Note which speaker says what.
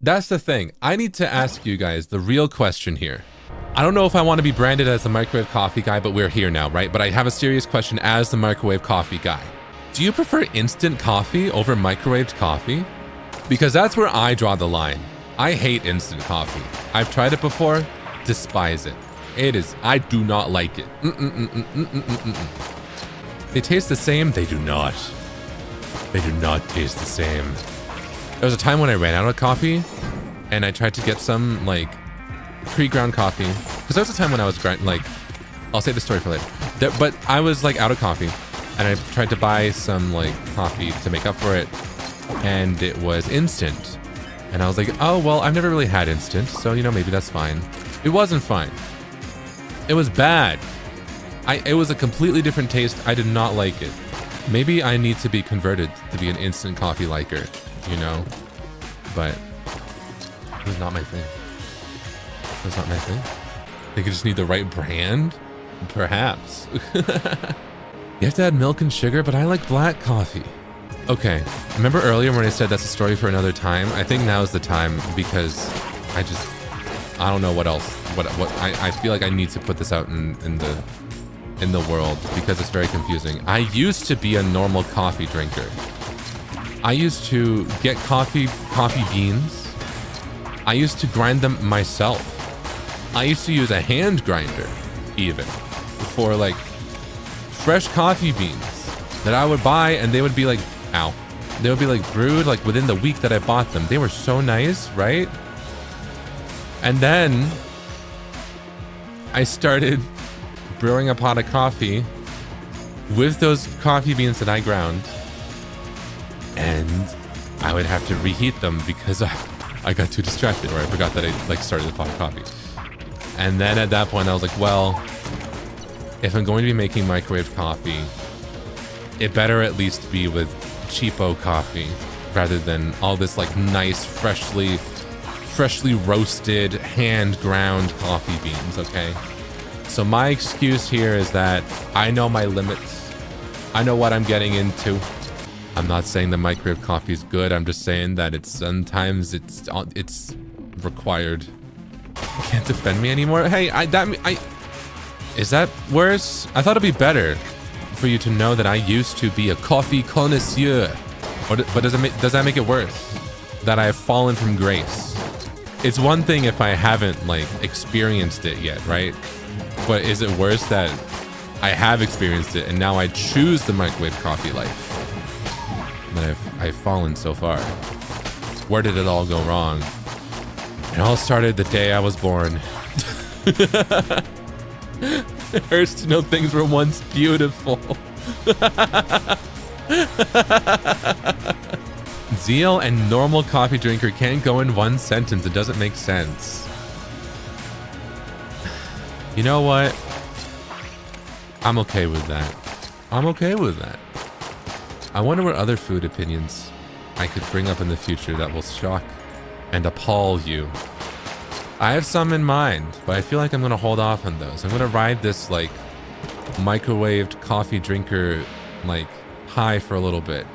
Speaker 1: That's the thing. I need to ask you guys the real question here. I don't know if I want to be branded as the microwave coffee guy, but we're here now, right? But I have a serious question as the microwave coffee guy. Do you prefer instant coffee over microwaved coffee? Because that's where I draw the line. I hate instant coffee. I've tried it before, despise it. I do not like it. They taste the same? They do not. They do not taste the same. There was a time when I ran out of coffee and I tried to get some like pre-ground coffee. Because there was a time when I was I'll save the story for later. But I was like out of coffee and I tried to buy some like coffee to make up for it. And it was instant. And I was like, oh, well, I've never really had instant. So, you know, maybe that's fine. It wasn't fine. It was bad. It was a completely different taste. I did not like it. Maybe I need to be converted to be an instant coffee liker, you know? But it was not my thing. It was not my thing. I think I just need the right brand? Perhaps. You have to add milk and sugar, but I like black coffee. Okay, remember earlier when I said that's a story for another time? I think now is the time because I don't know what else. I feel like I need to put this out in the world because it's very confusing. I used to be a normal coffee drinker. I used to get coffee beans. I used to grind them myself. I used to use a hand grinder even for like fresh coffee beans that I would buy, and they would be like, ow. They would be like brewed like within the week that I bought them. They were so nice, right? And then I started brewing a pot of coffee with those coffee beans that I ground, and I would have to reheat them because I got too distracted, or I forgot that I like started the pot of coffee. And then at that point I was like, well, if I'm going to be making microwave coffee, it better at least be with cheapo coffee rather than all this like nice freshly roasted hand ground coffee beans. Okay, so my excuse here is that I know my limits. I know what I'm getting into. I'm not saying the microwave coffee is good. I'm just saying that sometimes it's required. You can't defend me anymore. Hey, is that worse? I thought it'd be better for you to know that I used to be a coffee connoisseur. But does that make it worse? That I have fallen from grace? It's one thing if I haven't like experienced it yet, right? But is it worse that I have experienced it and now I choose the microwave coffee life? That I've fallen so far. Where did it all go wrong? It all started the day I was born. It hurts to know things were once beautiful. Zeal and normal coffee drinker can't go in one sentence. It doesn't make sense. You know what? I'm okay with that. I'm okay with that. I wonder what other food opinions I could bring up in the future that will shock and appall you. I have some in mind, but I feel like I'm gonna hold off on those. I'm gonna ride this like microwaved coffee drinker like high for a little bit.